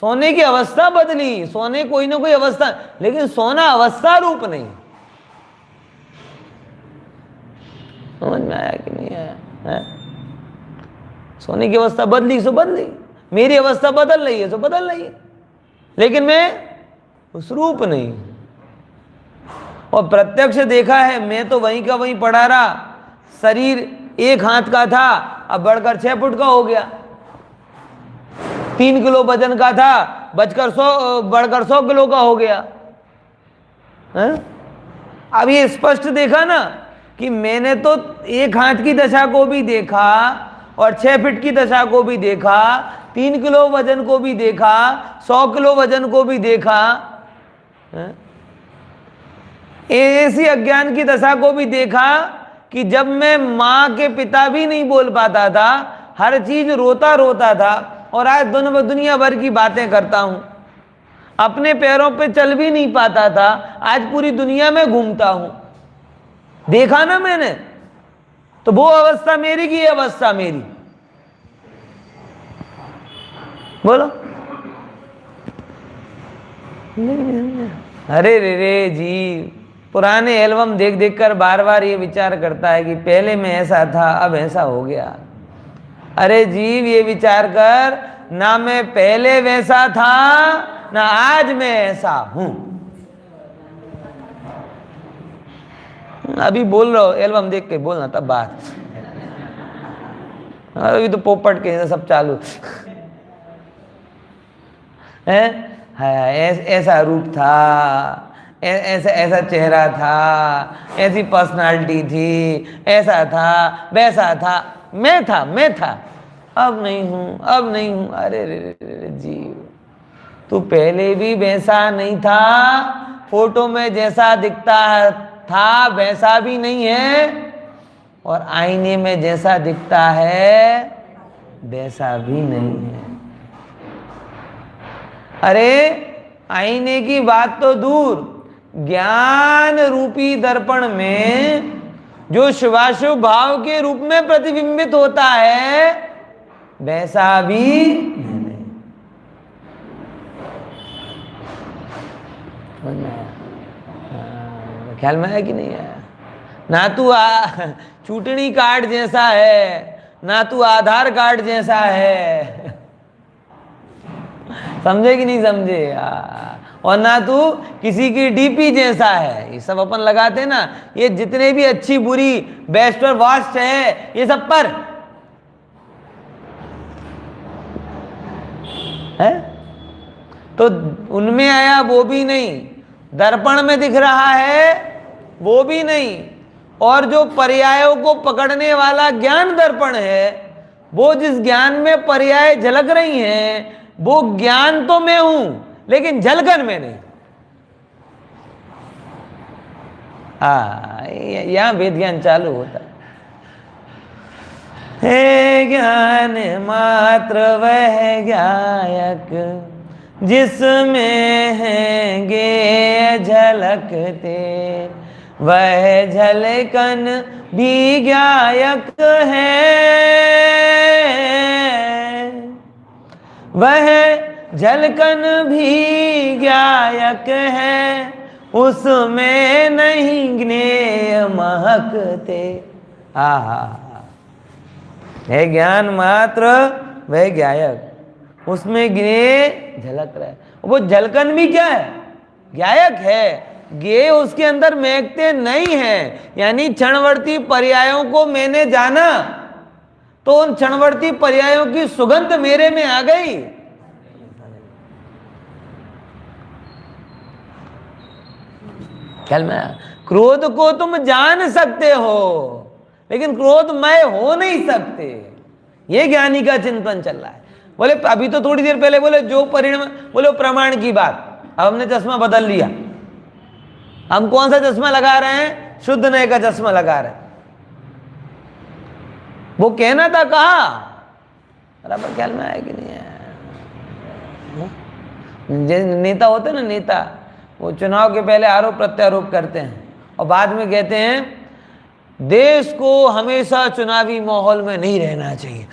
सोने की अवस्था बदली, सोने कोई ना कोई अवस्था, लेकिन सोना अवस्था रूप नहीं। समझ में आया कि नहीं आया है? सोने की अवस्था बदली सो बदली, मेरी अवस्था बदल रही है सो बदल रही है, लेकिन मैं उस रूप नहीं। और प्रत्यक्ष देखा है, मैं तो वहीं का वहीं पड़ा रहा। शरीर 1 हाथ का था, अब बढ़कर 6 फुट का हो गया। 3 किलो वजन का था, बढ़कर 100 किलो का हो गया है? अब ये स्पष्ट देखा ना कि मैंने तो 1 हाथ की दशा को भी देखा और 6 फीट की दशा को भी देखा, 3 किलो वजन को भी देखा, 100 किलो वजन को भी देखा, ऐसी अज्ञान की दशा को भी देखा कि जब मैं माँ के पिता भी नहीं बोल पाता था, हर चीज रोता रोता था, और आज दुनिया भर की बातें करता हूं। अपने पैरों पे चल भी नहीं पाता था, आज पूरी दुनिया में घूमता हूं। देखा ना मैंने, तो वो अवस्था मेरी की अवस्था मेरी। बोलो। अरे रे जी, पुराने एल्बम देख देख कर बार बार ये विचार करता है कि पहले मैं ऐसा था, अब ऐसा हो गया। अरे जीव, ये विचार कर, ना मैं पहले वैसा था, ना आज मैं ऐसा हूं। अभी बोल रहा हो, एल्बम देख के बोलना तब बात। अभी तो पोपट के सब चालू है। ऐसा रूप था, ऐसा चेहरा था, ऐसी पर्सनालिटी थी, ऐसा था, वैसा था, मैं था, अब नहीं हूं। अरे रे जीव, तू पहले भी वैसा नहीं था, फोटो में जैसा दिखता था वैसा भी नहीं है, और आईने में जैसा दिखता है वैसा भी नहीं है। अरे आईने की बात तो दूर, ज्ञान रूपी दर्पण में जो शिवाशुभ भाव के रूप में प्रतिबिंबित होता है वैसा भी नहीं। ख्याल में आया कि नहीं आया? ना तू चूंटनी कार्ड जैसा है, ना तू आधार कार्ड जैसा है, समझे कि नहीं समझे? और ना तू किसी की डीपी जैसा है। ये सब अपन लगाते ना, ये जितने भी अच्छी बुरी बेस्ट और वर्स्ट है, ये सब पर है, तो उनमें आया वो भी नहीं, दर्पण में दिख रहा है वो भी नहीं, और जो पर्यायों को पकड़ने वाला ज्ञान दर्पण है, वो जिस ज्ञान में पर्याय झलक रही हैं, वो ज्ञान तो मैं हूं, लेकिन झलकन में नहीं। यहां वेद ज्ञान चालू होता है। ज्ञान मात्र वह गायक जिसमें है गे झलकते, वह झलकन भी गायक है। वह झलकन भी गायक है, उसमें नहीं ज्ञेय महकते। है ज्ञान मात्र वह गायक, उसमें ज्ञेय झलक रहा है। वो झलकन भी क्या है? गायक है। ज्ञेय उसके अंदर महकते नहीं है। यानी क्षणवर्ती पर्यायों को मैंने जाना तो उन क्षणवर्ती पर्यायों की सुगंध मेरे में आ गई। ख्याल में? क्रोध को तुम जान सकते हो लेकिन क्रोधमय हो नहीं सकते। ये ज्ञानी का चिंतन चल रहा है। बोले अभी तो थोड़ी देर पहले बोले जो परिणाम, बोले प्रमाण की बात। अब हमने चश्मा बदल लिया। हम कौन सा चश्मा लगा रहे हैं? शुद्ध नए का चश्मा लगा रहे हैं। वो कहना था कहा बराबर ख्याल में आया कि नहीं आया? नेता होते ना, नेता वो चुनाव के पहले आरोप प्रत्यारोप करते हैं और बाद में कहते हैं देश को हमेशा चुनावी माहौल में नहीं रहना चाहिए।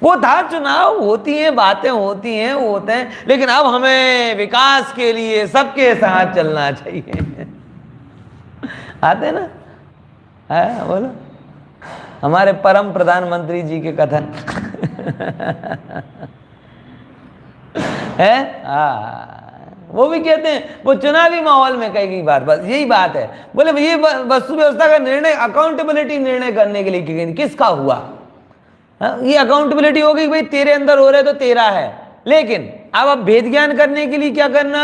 वो था चुनाव होती हैं, बातें होती हैं, वो होते हैं, लेकिन अब हमें विकास के लिए सबके साथ चलना चाहिए। आते ना? है बोलो हमारे परम प्रधानमंत्री जी के कथन है। वो भी कहते हैं वो चुनावी माहौल में कई बार बस यही बात है। बोले ये वस्तु व्यवस्था का निर्णय अकाउंटेबिलिटी निर्णय करने के लिए किसका हुआ? ये अकाउंटेबिलिटी हो गई भाई तेरे अंदर हो रहा है तो तेरा है। लेकिन अब भेद ज्ञान करने के लिए क्या करना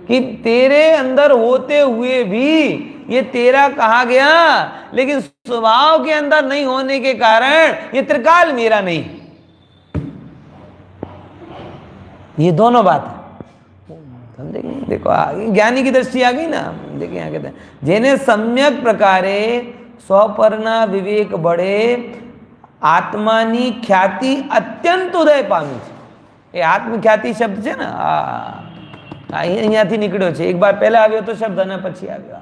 कि तेरे अंदर होते हुए भी ये तेरा कहा गया, लेकिन स्वभाव के अंदर नहीं होने के कारण ये त्रिकाल मेरा नहीं। ये दोनों बात है। समझे? देखो ज्ञानी की दृष्टि आ गई ना। देखिए यहाँ कहते हैं जिन्हें सम्यक प्रकारे स्वपर्णा विवेक बढ़े आत्मानी ख्याति अत्यंत उदय पामी छे। એ આત્મખ્યાતિ શબ્દ છે ને, અહીંયાથી નીકળ્યો છે। એક વાર પહેલા આવ્યો તો શબ્દ અને પછી આવ્યો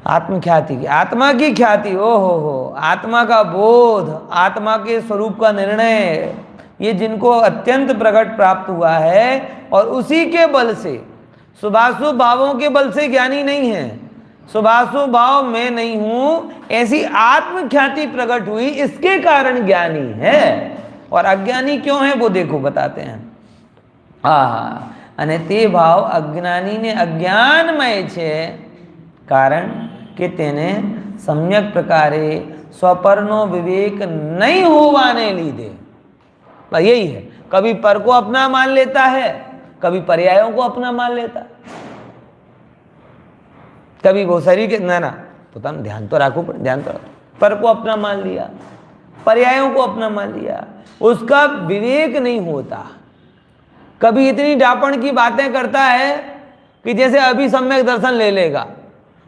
आत्मख्याति की। आत्मा की ख्याति, ओ हो, आत्मा का बोध, आत्मा के स्वरूप का निर्णय, ये जिनको अत्यंत प्रकट प्राप्त हुआ है और उसी के बल से, शुभाशुभ भावों के बल से ज्ञानी नहीं है। शुभाशुभ भाव मैं नहीं हूं ऐसी आत्मख्याति प्रकट हुई, इसके कारण ज्ञानी है। और अज्ञानी क्यों है वो देखो बताते हैं। અને તે ભાવ અજ્ઞાનીને અજ્ઞાનમય છે કારણ કે તેને સમ્યક પ્રકારે स्वपरનો विवेक नहीं होवाने लीधे। यही है, कभी पर को अपना मान लेता है, कभी पर्यायों को अपना मान लेता है, कभी वो शरीर के ना तो ध्यान तो रखो, ध्यान तो रखो। पर को अपना मान लिया, पर्यायों को अपना मान लिया, उसका विवेक नहीं होता। कभी इतनी डापण की बातें करता है कि जैसे अभी सम्यक दर्शन ले लेगा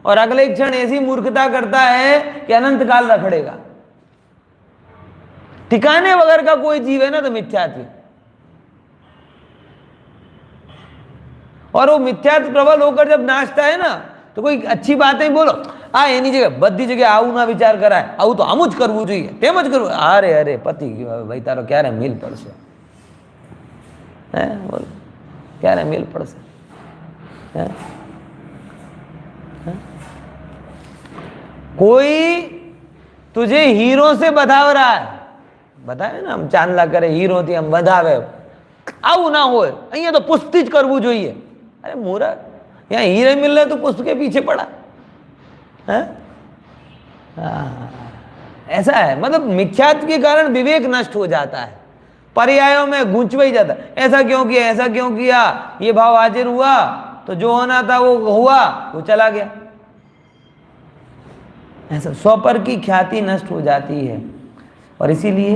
और अगले क्षण ऐसी मूर्खता करता है कि अनंत काल रखड़ेगा। ठिकाने वगैरह का कोई जीव है ना तो मिथ्यात्व, और वो मिथ्यात्व प्रबल होकर जब नाचता है ना तो कोई अच्छी बातें बोलो, एनी जगह बधी जगह आવું ना विचार कराय, आવું तो आम ज करवू जोईए, तेम ज करवू। अरे अरे पति भाई तारो क्यारे मेल पड़शे, बोलो क्यारे मेल पड़शे? कोई तुझे हीरो से बधाव रहा है, बतावे ना हम चांदला करे हीरो थी हम बधावे, आવું ना हो, अहिया तो पुष्टि ज करवू जोईए। अरे मूर्ख, यहाँ हीरे मिल रहे तो पुष्ट के पीछे पड़ा है? ऐसा है, मतलब मिथ्यात्व के कारण विवेक नष्ट हो जाता है, पर्यायों में गूंचवा ही जाता है। ऐसा क्यों किया, ऐसा क्यों किया, ये भाव हाजिर हुआ तो जो होना था वो हुआ, वो चला गया। ऐसा स्वपर की ख्याति नष्ट हो जाती है और इसीलिए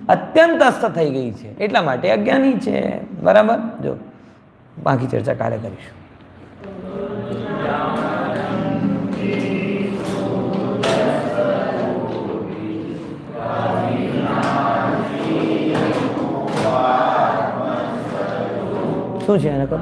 अत्यंत अस्त થઈ ગઈ છે, એટલા માટે અજ્ઞાની છે। બરાબર, જો બાકી ચર્ચા કાલે કરીશું। શું છે એને કરો?